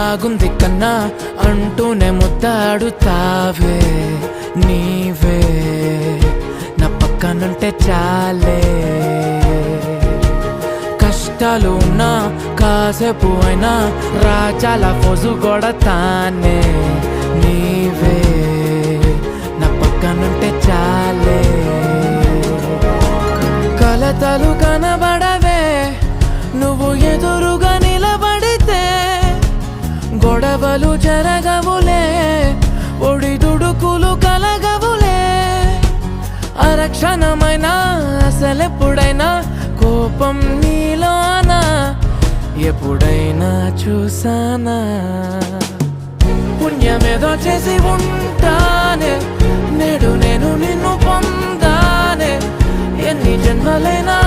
బాగుంది కన్నా అంటూనే ముద్దాడుతావే నీవే నా పక్కనుంటే చాలే కష్టాలు ఉన్నా కాసేపు అయినా రాజాల ఫోజు కొడతానే నీవే నా పక్కనుంటే చాలే కలతలు కనబడవే నువ్వు ఎదురుగా నిలబడితే గొడవలు జరగవులే ఒడిదుడుకులు కలగవులే అరక్షణమైనా అసలెప్పుడైనా కోపం నీలోనా ఎప్పుడైనా చూసానా పుణ్యమేదో చేసి ఉంటానే నేడు నేను నిన్ను పొందానే ఎన్ని జన్మలైనా